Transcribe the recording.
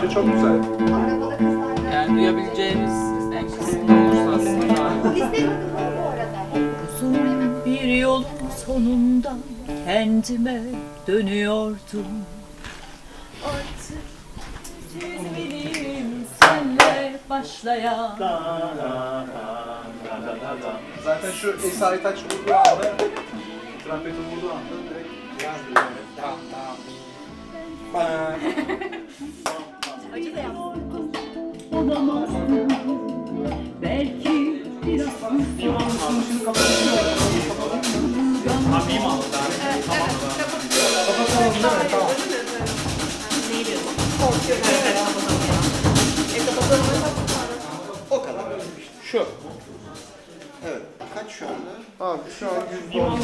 bence çok güzel. Yani duyabileceğimiz en kısıtlı olursa aslında. Uzun bir yolun sonunda kendime dönüyordum. Artık benim senle başlayan. Zaten şu Esai Taç vurduğu anda, trompeti vurduğu anda direkt yazdı. Olamazdım. Belki biraz Kapıyı mı aldı? Kapatalım değil mi? Tamam. O kadar. Şu. Evet. Kaç şu anda? Abi şu an %10.